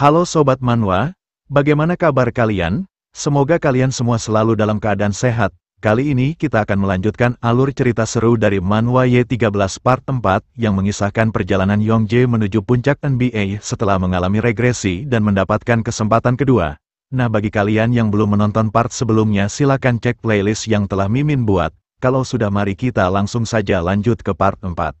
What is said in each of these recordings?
Halo Sobat Manhwa, bagaimana kabar kalian? Semoga kalian semua selalu dalam keadaan sehat. Kali ini kita akan melanjutkan alur cerita seru dari Manhwa Y13 Part 4 yang mengisahkan perjalanan Youngjae menuju puncak NBA setelah mengalami regresi dan mendapatkan kesempatan kedua. Nah, bagi kalian yang belum menonton part sebelumnya, silakan cek playlist yang telah Mimin buat. Kalau sudah, mari kita langsung saja lanjut ke part 4.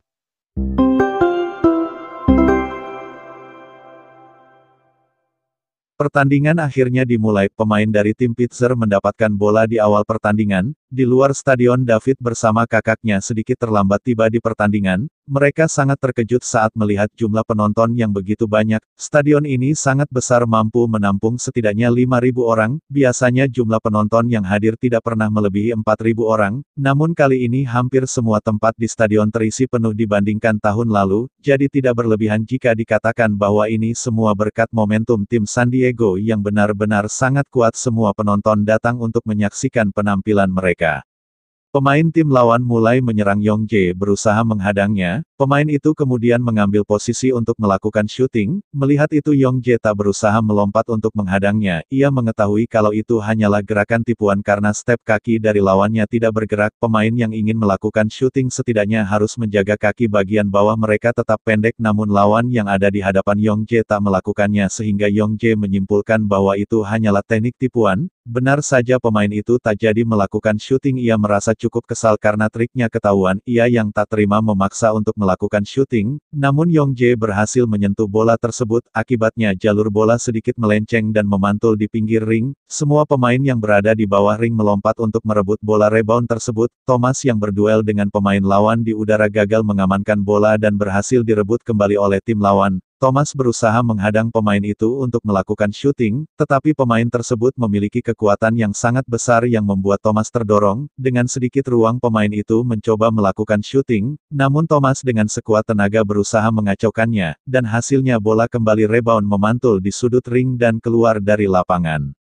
Pertandingan akhirnya dimulai. Pemain dari tim Pitzer mendapatkan bola di awal pertandingan. Di luar stadion, David bersama kakaknya sedikit terlambat tiba di pertandingan. Mereka sangat terkejut saat melihat jumlah penonton yang begitu banyak. Stadion ini sangat besar, mampu menampung setidaknya 5.000 orang. Biasanya jumlah penonton yang hadir tidak pernah melebihi 4.000 orang. Namun kali ini hampir semua tempat di stadion terisi penuh dibandingkan tahun lalu. Jadi tidak berlebihan jika dikatakan bahwa ini semua berkat momentum tim San Diego yang benar-benar sangat kuat. Semua penonton datang untuk menyaksikan penampilan mereka. Pemain tim lawan mulai menyerang Youngjae, berusaha menghadangnya. Pemain itu kemudian mengambil posisi untuk melakukan syuting. Melihat itu, Youngjae tak berusaha melompat untuk menghadangnya. Ia mengetahui kalau itu hanyalah gerakan tipuan karena step kaki dari lawannya tidak bergerak. Pemain yang ingin melakukan syuting setidaknya harus menjaga kaki bagian bawah mereka tetap pendek, namun lawan yang ada di hadapan Youngjae tak melakukannya sehingga Youngjae menyimpulkan bahwa itu hanyalah teknik tipuan. Benar saja, pemain itu tak jadi melakukan syuting. Ia merasa cukup kesal karena triknya ketahuan. Ia yang tak terima memaksa untuk melakukan syuting, namun Youngjae berhasil menyentuh bola tersebut. Akibatnya jalur bola sedikit melenceng dan memantul di pinggir ring. Semua pemain yang berada di bawah ring melompat untuk merebut bola rebound tersebut. Thomas yang berduel dengan pemain lawan di udara gagal mengamankan bola dan berhasil direbut kembali oleh tim lawan. Thomas berusaha menghadang pemain itu untuk melakukan syuting, tetapi pemain tersebut memiliki kekuatan yang sangat besar yang membuat Thomas terdorong. Dengan sedikit ruang, pemain itu mencoba melakukan syuting, namun Thomas dengan sekuat tenaga berusaha mengacaukannya, dan hasilnya bola kembali rebound memantul di sudut ring dan keluar dari lapangan.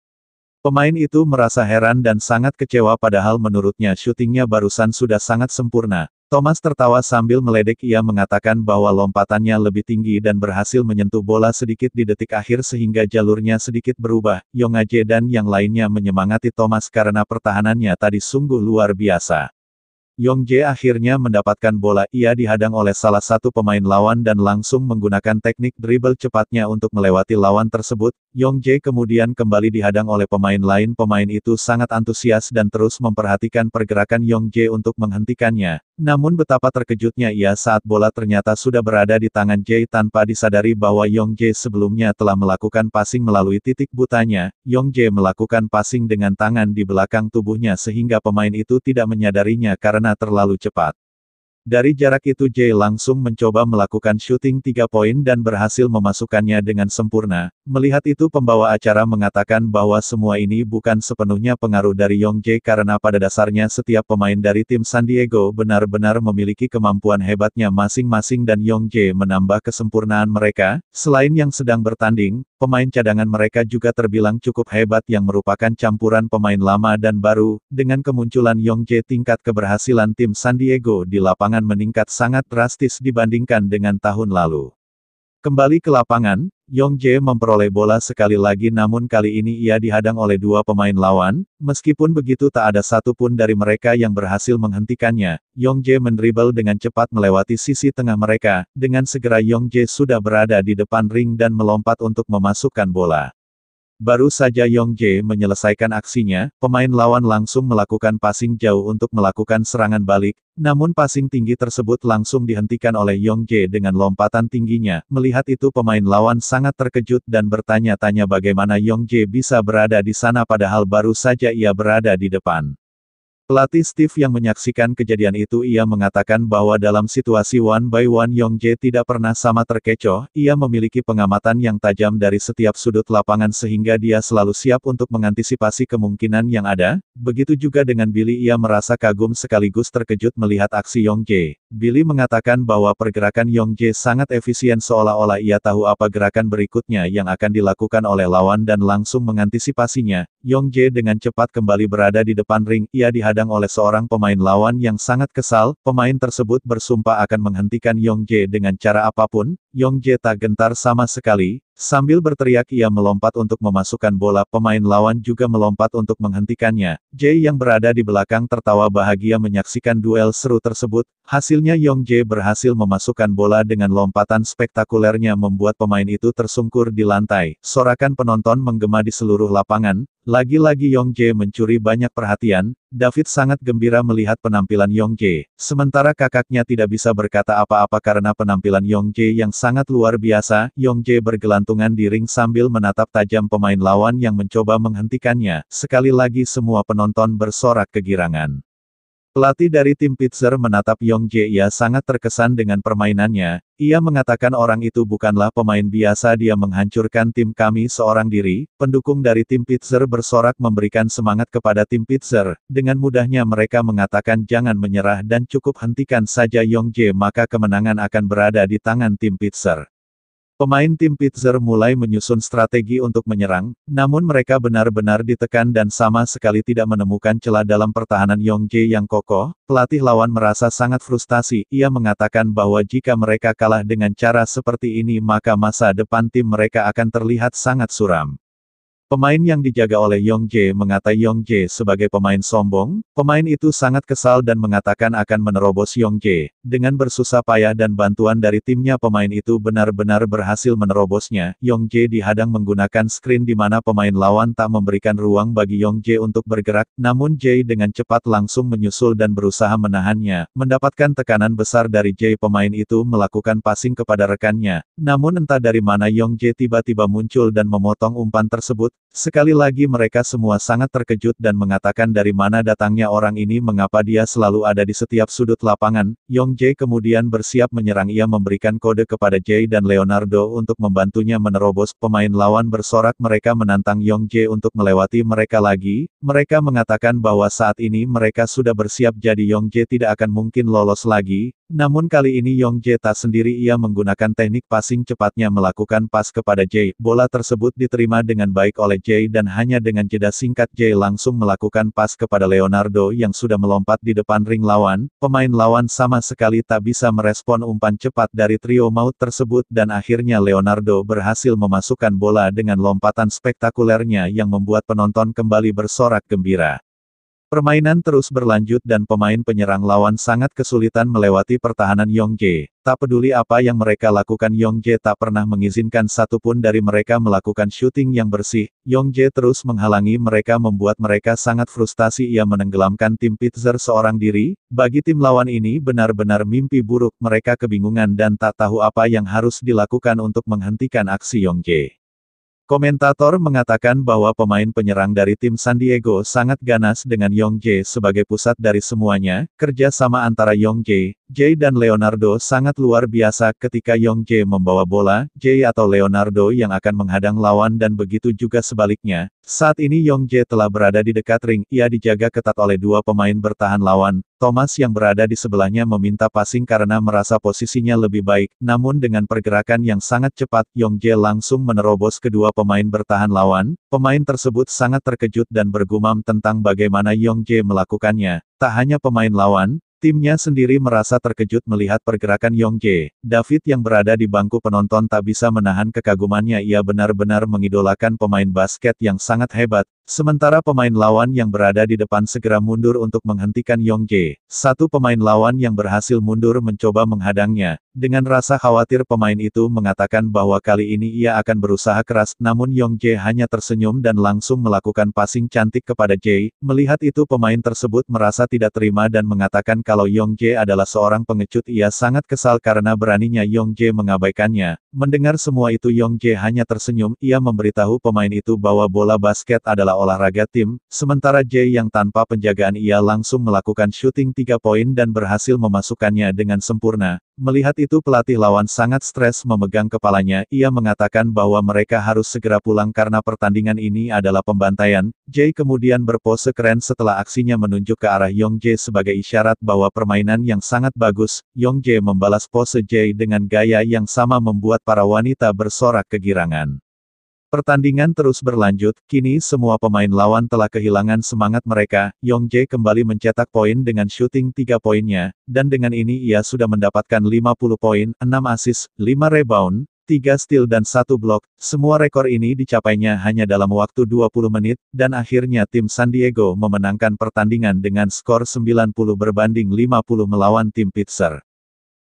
Pemain itu merasa heran dan sangat kecewa padahal menurutnya syutingnya barusan sudah sangat sempurna. Thomas tertawa sambil meledek. Ia mengatakan bahwa lompatannya lebih tinggi dan berhasil menyentuh bola sedikit di detik akhir sehingga jalurnya sedikit berubah. Youngjae dan yang lainnya menyemangati Thomas karena pertahanannya tadi sungguh luar biasa. Youngjae akhirnya mendapatkan bola. Ia dihadang oleh salah satu pemain lawan dan langsung menggunakan teknik dribble cepatnya untuk melewati lawan tersebut. Youngjae kemudian kembali dihadang oleh pemain lain. Pemain itu sangat antusias dan terus memperhatikan pergerakan Youngjae untuk menghentikannya. Namun betapa terkejutnya ia saat bola ternyata sudah berada di tangan Jae tanpa disadari bahwa Youngjae sebelumnya telah melakukan passing melalui titik butanya. Youngjae melakukan passing dengan tangan di belakang tubuhnya sehingga pemain itu tidak menyadarinya karena terlalu cepat. Dari jarak itu Jae langsung mencoba melakukan syuting 3 poin dan berhasil memasukkannya dengan sempurna. Melihat itu, pembawa acara mengatakan bahwa semua ini bukan sepenuhnya pengaruh dari Youngjae karena pada dasarnya setiap pemain dari tim San Diego benar-benar memiliki kemampuan hebatnya masing-masing dan Youngjae menambah kesempurnaan mereka. Selain yang sedang bertanding, pemain cadangan mereka juga terbilang cukup hebat yang merupakan campuran pemain lama dan baru. Dengan kemunculan Youngjae, tingkat keberhasilan tim San Diego di lapangan meningkat sangat drastis dibandingkan dengan tahun lalu. Kembali ke lapangan, Youngjae memperoleh bola sekali lagi namun kali ini ia dihadang oleh 2 pemain lawan. Meskipun begitu tak ada satu pun dari mereka yang berhasil menghentikannya. Youngjae mendribble dengan cepat melewati sisi tengah mereka. Dengan segera Youngjae sudah berada di depan ring dan melompat untuk memasukkan bola. Baru saja Youngjae menyelesaikan aksinya, pemain lawan langsung melakukan passing jauh untuk melakukan serangan balik, namun passing tinggi tersebut langsung dihentikan oleh Youngjae dengan lompatan tingginya. Melihat itu, pemain lawan sangat terkejut dan bertanya-tanya bagaimana Youngjae bisa berada di sana padahal baru saja ia berada di depan. Pelatih Steve yang menyaksikan kejadian itu ia mengatakan bahwa dalam situasi one by one Youngjae tidak pernah sama terkecoh. Ia memiliki pengamatan yang tajam dari setiap sudut lapangan sehingga dia selalu siap untuk mengantisipasi kemungkinan yang ada. Begitu juga dengan Billy, ia merasa kagum sekaligus terkejut melihat aksi Youngjae. Billy mengatakan bahwa pergerakan Youngjae sangat efisien seolah-olah ia tahu apa gerakan berikutnya yang akan dilakukan oleh lawan dan langsung mengantisipasinya. Youngjae dengan cepat kembali berada di depan ring. Ia dihadang oleh seorang pemain lawan yang sangat kesal. Pemain tersebut bersumpah akan menghentikan Youngjae dengan cara apapun. Yong Jae tak gentar sama sekali. Sambil berteriak ia melompat untuk memasukkan bola, pemain lawan juga melompat untuk menghentikannya. Jae yang berada di belakang tertawa bahagia menyaksikan duel seru tersebut. Hasilnya Yong Jae berhasil memasukkan bola dengan lompatan spektakulernya membuat pemain itu tersungkur di lantai. Sorakan penonton menggema di seluruh lapangan. Lagi-lagi Yong Jae mencuri banyak perhatian. David sangat gembira melihat penampilan Yong Jae. Sementara kakaknya tidak bisa berkata apa-apa karena penampilan Yong Jae yang sangat luar biasa. Yong Jae bergelantungan di ring sambil menatap tajam pemain lawan yang mencoba menghentikannya. Sekali lagi semua penonton bersorak kegirangan. Pelatih dari tim Pitzer menatap Yong Jae. Ia sangat terkesan dengan permainannya. Ia mengatakan orang itu bukanlah pemain biasa, dia menghancurkan tim kami seorang diri. Pendukung dari tim Pitzer bersorak memberikan semangat kepada tim Pitzer. Dengan mudahnya mereka mengatakan jangan menyerah dan cukup hentikan saja Yong Jae maka kemenangan akan berada di tangan tim Pitzer. Pemain tim Pitzer mulai menyusun strategi untuk menyerang, namun mereka benar-benar ditekan dan sama sekali tidak menemukan celah dalam pertahanan Yong Jae yang kokoh. Pelatih lawan merasa sangat frustasi, ia mengatakan bahwa jika mereka kalah dengan cara seperti ini maka masa depan tim mereka akan terlihat sangat suram. Pemain yang dijaga oleh Yong Jae mengatai Yong Jae sebagai pemain sombong. Pemain itu sangat kesal dan mengatakan akan menerobos Yong Jae. Dengan bersusah payah dan bantuan dari timnya pemain itu benar-benar berhasil menerobosnya. Yong Jae dihadang menggunakan screen di mana pemain lawan tak memberikan ruang bagi Yong Jae untuk bergerak. Namun Jae dengan cepat langsung menyusul dan berusaha menahannya. Mendapatkan tekanan besar dari Jae, pemain itu melakukan passing kepada rekannya. Namun entah dari mana Yong Jae tiba-tiba muncul dan memotong umpan tersebut. Sekali lagi mereka semua sangat terkejut dan mengatakan dari mana datangnya orang ini, mengapa dia selalu ada di setiap sudut lapangan. Yong Jae kemudian bersiap menyerang, ia memberikan kode kepada Jae dan Leonardo untuk membantunya menerobos. Pemain lawan bersorak mereka menantang Yong Jae untuk melewati mereka lagi. Mereka mengatakan bahwa saat ini mereka sudah bersiap jadi Yong Jae tidak akan mungkin lolos lagi. Namun kali ini Yong Jae tak sendiri, ia menggunakan teknik passing cepatnya melakukan pas kepada Jae. Bola tersebut diterima dengan baik oleh Jae dan hanya dengan jeda singkat Jae langsung melakukan pas kepada Leonardo yang sudah melompat di depan ring lawan. Pemain lawan sama sekali tak bisa merespon umpan cepat dari trio maut tersebut dan akhirnya Leonardo berhasil memasukkan bola dengan lompatan spektakulernya yang membuat penonton kembali bersorak gembira. Permainan terus berlanjut dan pemain penyerang lawan sangat kesulitan melewati pertahanan Yong Jae. Tak peduli apa yang mereka lakukan, Yong Jae tak pernah mengizinkan satupun dari mereka melakukan syuting yang bersih. Yong Jae terus menghalangi mereka membuat mereka sangat frustasi. Ia menenggelamkan tim Pitzer seorang diri. Bagi tim lawan ini benar-benar mimpi buruk. Mereka kebingungan dan tak tahu apa yang harus dilakukan untuk menghentikan aksi Yong Jae. Komentator mengatakan bahwa pemain penyerang dari tim San Diego sangat ganas dengan Yong Jae sebagai pusat dari semuanya. Kerja sama antara Yong Jae, Jae dan Leonardo sangat luar biasa. Ketika Yong Jae membawa bola, Jae atau Leonardo yang akan menghadang lawan dan begitu juga sebaliknya. Saat ini Yong Jae telah berada di dekat ring, ia dijaga ketat oleh dua pemain bertahan lawan. Thomas yang berada di sebelahnya meminta passing karena merasa posisinya lebih baik, namun dengan pergerakan yang sangat cepat, Yong Jae langsung menerobos kedua pemain bertahan lawan. Pemain tersebut sangat terkejut dan bergumam tentang bagaimana Yong Jae melakukannya. Tak hanya pemain lawan, timnya sendiri merasa terkejut melihat pergerakan Yong Jae. David yang berada di bangku penonton tak bisa menahan kekagumannya, ia benar-benar mengidolakan pemain basket yang sangat hebat. Sementara pemain lawan yang berada di depan segera mundur untuk menghentikan Yong Jae. Satu pemain lawan yang berhasil mundur mencoba menghadangnya. Dengan rasa khawatir pemain itu mengatakan bahwa kali ini ia akan berusaha keras, namun Yong Jae hanya tersenyum dan langsung melakukan passing cantik kepada Jae. Melihat itu pemain tersebut merasa tidak terima dan mengatakan kalau Yong Jae adalah seorang pengecut. Ia sangat kesal karena beraninya Yong Jae mengabaikannya. Mendengar semua itu Yong Jae hanya tersenyum, ia memberitahu pemain itu bahwa bola basket adalah olahraga tim, sementara Jae yang tanpa penjagaan ia langsung melakukan syuting 3 poin dan berhasil memasukkannya dengan sempurna. Melihat itu pelatih lawan sangat stres memegang kepalanya, ia mengatakan bahwa mereka harus segera pulang karena pertandingan ini adalah pembantaian. Jae kemudian berpose keren setelah aksinya menunjuk ke arah Yong Jae sebagai isyarat bahwa permainan yang sangat bagus. Yong Jae membalas pose Jae dengan gaya yang sama membuat para wanita bersorak kegirangan. Pertandingan terus berlanjut, kini semua pemain lawan telah kehilangan semangat mereka. Yongjae kembali mencetak poin dengan shooting 3 poinnya, dan dengan ini ia sudah mendapatkan 50 poin, 6 assist, 5 rebound, 3 steal dan 1 blok. Semua rekor ini dicapainya hanya dalam waktu 20 menit, dan akhirnya tim San Diego memenangkan pertandingan dengan skor 90 berbanding 50 melawan tim Pitzer.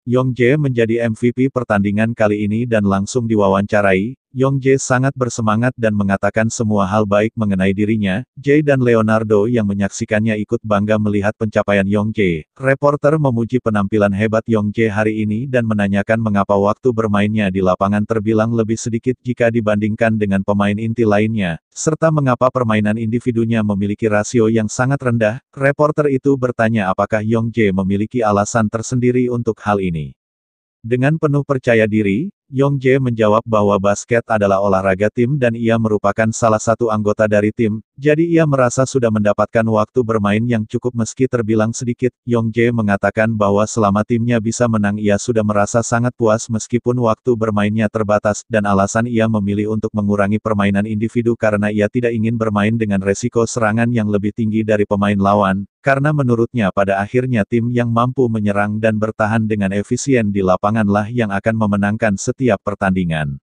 Yongjae menjadi MVP pertandingan kali ini dan langsung diwawancarai. Yongjae sangat bersemangat dan mengatakan semua hal baik mengenai dirinya. Jae dan Leonardo yang menyaksikannya ikut bangga melihat pencapaian Yongjae. Reporter memuji penampilan hebat Yongjae hari ini dan menanyakan mengapa waktu bermainnya di lapangan terbilang lebih sedikit jika dibandingkan dengan pemain inti lainnya, serta mengapa permainan individunya memiliki rasio yang sangat rendah. Reporter itu bertanya apakah Yongjae memiliki alasan tersendiri untuk hal ini. Dengan penuh percaya diri, Yongjae menjawab bahwa basket adalah olahraga tim dan ia merupakan salah satu anggota dari tim, jadi ia merasa sudah mendapatkan waktu bermain yang cukup meski terbilang sedikit. Yongjae mengatakan bahwa selama timnya bisa menang ia sudah merasa sangat puas meskipun waktu bermainnya terbatas, dan alasan ia memilih untuk mengurangi permainan individu karena ia tidak ingin bermain dengan resiko serangan yang lebih tinggi dari pemain lawan, karena menurutnya pada akhirnya tim yang mampu menyerang dan bertahan dengan efisien di lapanganlah yang akan memenangkan setiap pertandingan.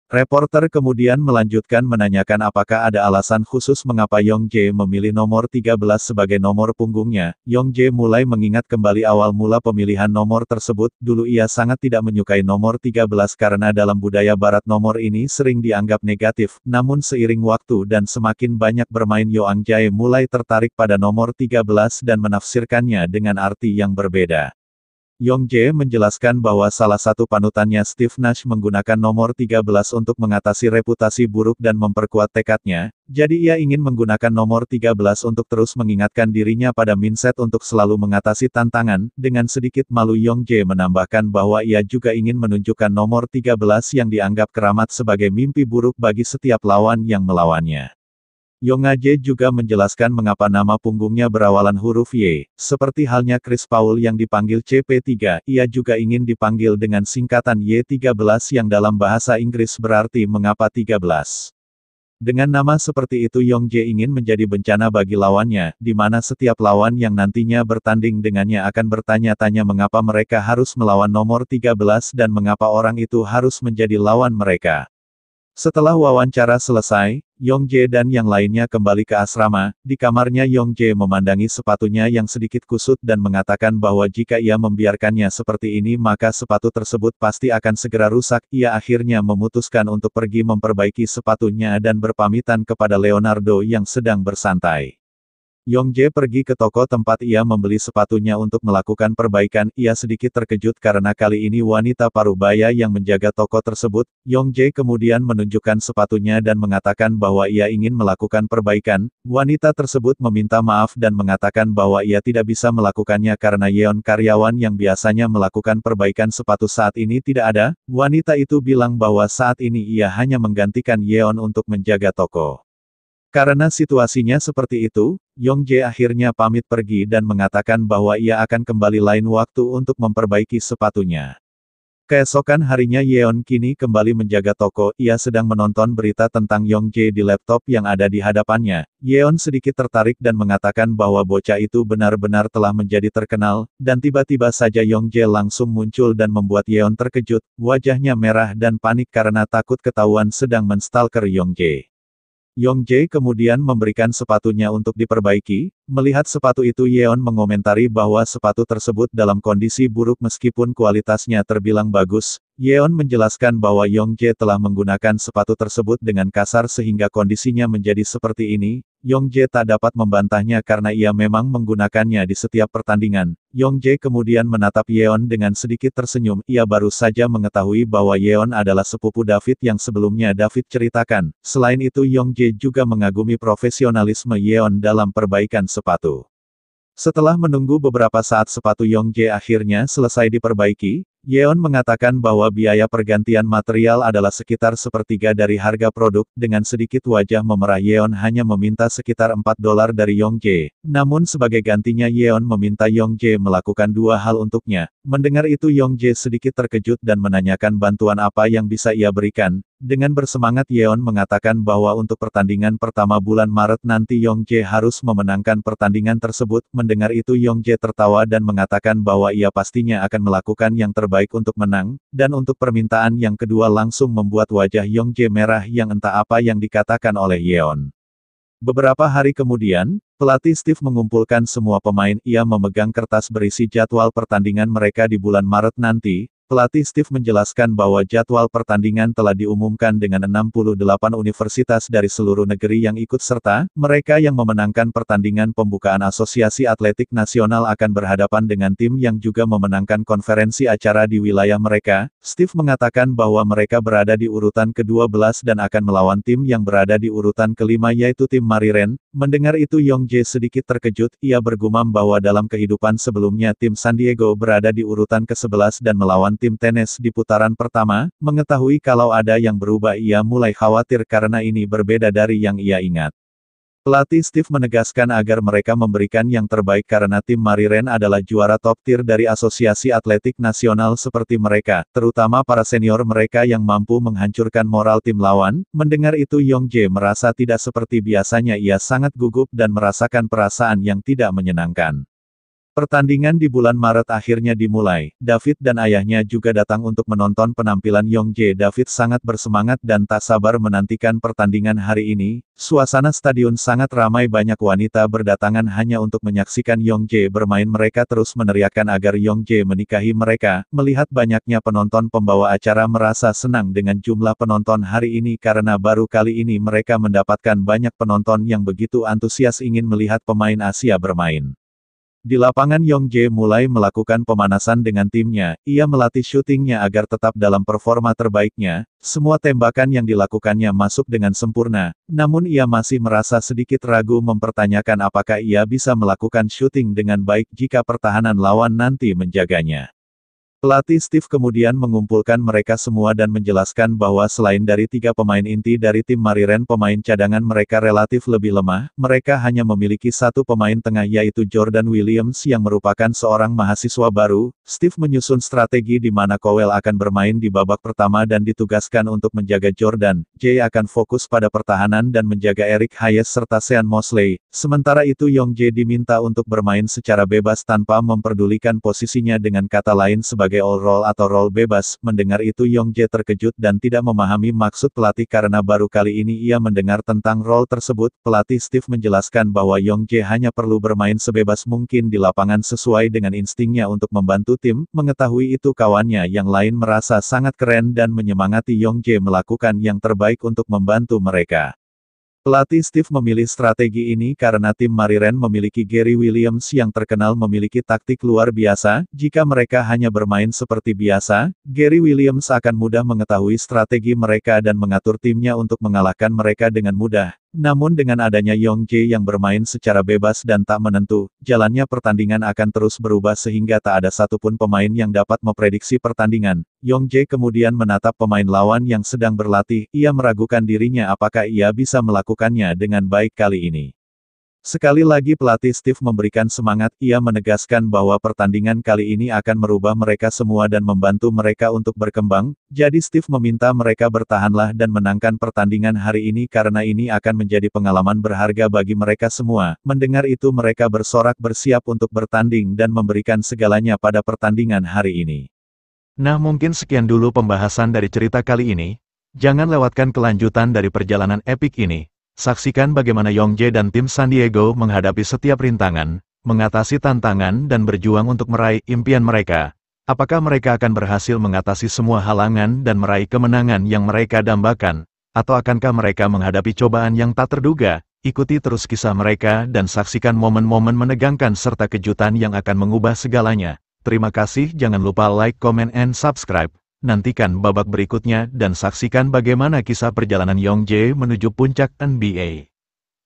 Reporter kemudian melanjutkan menanyakan apakah ada alasan khusus mengapa Yongjae memilih nomor 13 sebagai nomor punggungnya. Yongjae mulai mengingat kembali awal mula pemilihan nomor tersebut. Dulu ia sangat tidak menyukai nomor 13 karena dalam budaya barat nomor ini sering dianggap negatif. Namun seiring waktu dan semakin banyak bermain Yongjae mulai tertarik pada nomor 13 dan menafsirkannya dengan arti yang berbeda. Yongjae menjelaskan bahwa salah satu panutannya Steve Nash menggunakan nomor 13 untuk mengatasi reputasi buruk dan memperkuat tekadnya, jadi ia ingin menggunakan nomor 13 untuk terus mengingatkan dirinya pada mindset untuk selalu mengatasi tantangan. Dengan sedikit malu Yongjae menambahkan bahwa ia juga ingin menunjukkan nomor 13 yang dianggap keramat sebagai mimpi buruk bagi setiap lawan yang melawannya. Yongjae juga menjelaskan mengapa nama punggungnya berawalan huruf Y. Seperti halnya Chris Paul yang dipanggil CP3, ia juga ingin dipanggil dengan singkatan Y13 yang dalam bahasa Inggris berarti mengapa 13. Dengan nama seperti itu Yongjae ingin menjadi bencana bagi lawannya, di mana setiap lawan yang nantinya bertanding dengannya akan bertanya-tanya mengapa mereka harus melawan nomor 13 dan mengapa orang itu harus menjadi lawan mereka. Setelah wawancara selesai, Yongjae dan yang lainnya kembali ke asrama. Di kamarnya Yongjae memandangi sepatunya yang sedikit kusut dan mengatakan bahwa jika ia membiarkannya seperti ini maka sepatu tersebut pasti akan segera rusak. Ia akhirnya memutuskan untuk pergi memperbaiki sepatunya dan berpamitan kepada Leonardo yang sedang bersantai. Yongjae pergi ke toko tempat ia membeli sepatunya untuk melakukan perbaikan. Ia sedikit terkejut karena kali ini wanita parubaya yang menjaga toko tersebut. Yongjae kemudian menunjukkan sepatunya dan mengatakan bahwa ia ingin melakukan perbaikan. Wanita tersebut meminta maaf dan mengatakan bahwa ia tidak bisa melakukannya karena Yeon karyawan yang biasanya melakukan perbaikan sepatu saat ini tidak ada. Wanita itu bilang bahwa saat ini ia hanya menggantikan Yeon untuk menjaga toko. Karena situasinya seperti itu, Yongjae akhirnya pamit pergi dan mengatakan bahwa ia akan kembali lain waktu untuk memperbaiki sepatunya. Keesokan harinya Yeon kini kembali menjaga toko. Ia sedang menonton berita tentang Yongjae di laptop yang ada di hadapannya. Yeon sedikit tertarik dan mengatakan bahwa bocah itu benar-benar telah menjadi terkenal, dan tiba-tiba saja Yongjae langsung muncul dan membuat Yeon terkejut. Wajahnya merah dan panik karena takut ketahuan sedang menstalker Yongjae. Yongjae kemudian memberikan sepatunya untuk diperbaiki. Melihat sepatu itu Yeon mengomentari bahwa sepatu tersebut dalam kondisi buruk meskipun kualitasnya terbilang bagus. Yeon menjelaskan bahwa Yongjae telah menggunakan sepatu tersebut dengan kasar sehingga kondisinya menjadi seperti ini. Yongjae tak dapat membantahnya karena ia memang menggunakannya di setiap pertandingan. Yongjae kemudian menatap Yeon dengan sedikit tersenyum. Ia baru saja mengetahui bahwa Yeon adalah sepupu David yang sebelumnya David ceritakan. Selain itu Yongjae juga mengagumi profesionalisme Yeon dalam perbaikan sepatu. Setelah menunggu beberapa saat sepatu Yongjae akhirnya selesai diperbaiki, Yeon mengatakan bahwa biaya pergantian material adalah sekitar sepertiga dari harga produk. Dengan sedikit wajah memerah Yeon hanya meminta sekitar $4 dari Yongjae. Namun sebagai gantinya Yeon meminta Yongjae melakukan dua hal untuknya, Mendengar itu Yongjae sedikit terkejut dan menanyakan bantuan apa yang bisa ia berikan. Dengan bersemangat Yeon mengatakan bahwa untuk pertandingan pertama bulan Maret nanti Yongjae harus memenangkan pertandingan tersebut. Mendengar itu Yongjae tertawa dan mengatakan bahwa ia pastinya akan melakukan yang terbaik untuk menang, dan untuk permintaan yang kedua langsung membuat wajah Yongjae merah yang entah apa yang dikatakan oleh Yeon. Beberapa hari kemudian, pelatih Steve mengumpulkan semua pemain. Ia memegang kertas berisi jadwal pertandingan mereka di bulan Maret nanti. Pelatih Steve menjelaskan bahwa jadwal pertandingan telah diumumkan dengan 68 universitas dari seluruh negeri yang ikut serta. Mereka yang memenangkan pertandingan pembukaan Asosiasi Atletik Nasional akan berhadapan dengan tim yang juga memenangkan konferensi acara di wilayah mereka. Steve mengatakan bahwa mereka berada di urutan ke-12 dan akan melawan tim yang berada di urutan ke-5 yaitu tim Mariren. Mendengar itu Yongjae sedikit terkejut. Ia bergumam bahwa dalam kehidupan sebelumnya tim San Diego berada di urutan ke-11 dan melawan tim tenis di putaran pertama. Mengetahui kalau ada yang berubah ia mulai khawatir karena ini berbeda dari yang ia ingat. Pelatih Steve menegaskan agar mereka memberikan yang terbaik karena tim Mariren adalah juara top tier dari Asosiasi Atletik Nasional seperti mereka, terutama para senior mereka yang mampu menghancurkan moral tim lawan. Mendengar itu Yongjae merasa tidak seperti biasanya, ia sangat gugup dan merasakan perasaan yang tidak menyenangkan. Pertandingan di bulan Maret akhirnya dimulai. David dan ayahnya juga datang untuk menonton penampilan Yongjae. David sangat bersemangat dan tak sabar menantikan pertandingan hari ini. Suasana stadion sangat ramai, banyak wanita berdatangan hanya untuk menyaksikan Yongjae bermain. Mereka terus meneriakkan agar Yongjae menikahi mereka. Melihat banyaknya penonton, pembawa acara merasa senang dengan jumlah penonton hari ini karena baru kali ini mereka mendapatkan banyak penonton yang begitu antusias ingin melihat pemain Asia bermain. Di lapangan Yongjae mulai melakukan pemanasan dengan timnya. Ia melatih syutingnya agar tetap dalam performa terbaiknya. Semua tembakan yang dilakukannya masuk dengan sempurna. Namun ia masih merasa sedikit ragu mempertanyakan apakah ia bisa melakukan syuting dengan baik jika pertahanan lawan nanti menjaganya. Pelatih Steve kemudian mengumpulkan mereka semua dan menjelaskan bahwa selain dari 3 pemain inti dari tim Mariren, pemain cadangan mereka relatif lebih lemah. Mereka hanya memiliki 1 pemain tengah yaitu Jordan Williams yang merupakan seorang mahasiswa baru. Steve menyusun strategi di mana Cowell akan bermain di babak pertama dan ditugaskan untuk menjaga Jordan. Jay akan fokus pada pertahanan dan menjaga Eric Hayes serta Sean Mosley. Sementara itu Yongjae diminta untuk bermain secara bebas tanpa memperdulikan posisinya, dengan kata lain sebagai all role atau role bebas. Mendengar itu Yongjae terkejut dan tidak memahami maksud pelatih karena baru kali ini ia mendengar tentang role tersebut. Pelatih Steve menjelaskan bahwa Yongjae hanya perlu bermain sebebas mungkin di lapangan sesuai dengan instingnya untuk membantu tim. Mengetahui itu kawannya yang lain merasa sangat keren dan menyemangati Yongjae melakukan yang terbaik untuk membantu mereka. Pelatih Steve memilih strategi ini karena tim Mariren memiliki Gary Williams yang terkenal memiliki taktik luar biasa. Jika mereka hanya bermain seperti biasa, Gary Williams akan mudah mengetahui strategi mereka dan mengatur timnya untuk mengalahkan mereka dengan mudah. Namun dengan adanya Yongjae yang bermain secara bebas dan tak menentu, jalannya pertandingan akan terus berubah sehingga tak ada satupun pemain yang dapat memprediksi pertandingan. Yongjae kemudian menatap pemain lawan yang sedang berlatih. Ia meragukan dirinya apakah ia bisa melakukannya dengan baik kali ini. Sekali lagi pelatih Steve memberikan semangat. Ia menegaskan bahwa pertandingan kali ini akan merubah mereka semua dan membantu mereka untuk berkembang. Jadi Steve meminta mereka bertahanlah dan menangkan pertandingan hari ini karena ini akan menjadi pengalaman berharga bagi mereka semua. Mendengar itu mereka bersorak bersiap untuk bertanding dan memberikan segalanya pada pertandingan hari ini. Nah, mungkin sekian dulu pembahasan dari cerita kali ini. Jangan lewatkan kelanjutan dari perjalanan epik ini. Saksikan bagaimana Yongjae dan tim San Diego menghadapi setiap rintangan, mengatasi tantangan dan berjuang untuk meraih impian mereka. Apakah mereka akan berhasil mengatasi semua halangan dan meraih kemenangan yang mereka dambakan? Atau akankah mereka menghadapi cobaan yang tak terduga? Ikuti terus kisah mereka dan saksikan momen-momen menegangkan serta kejutan yang akan mengubah segalanya. Terima kasih, jangan lupa like, comment, and subscribe. Nantikan babak berikutnya dan saksikan bagaimana kisah perjalanan Yongjae menuju puncak NBA.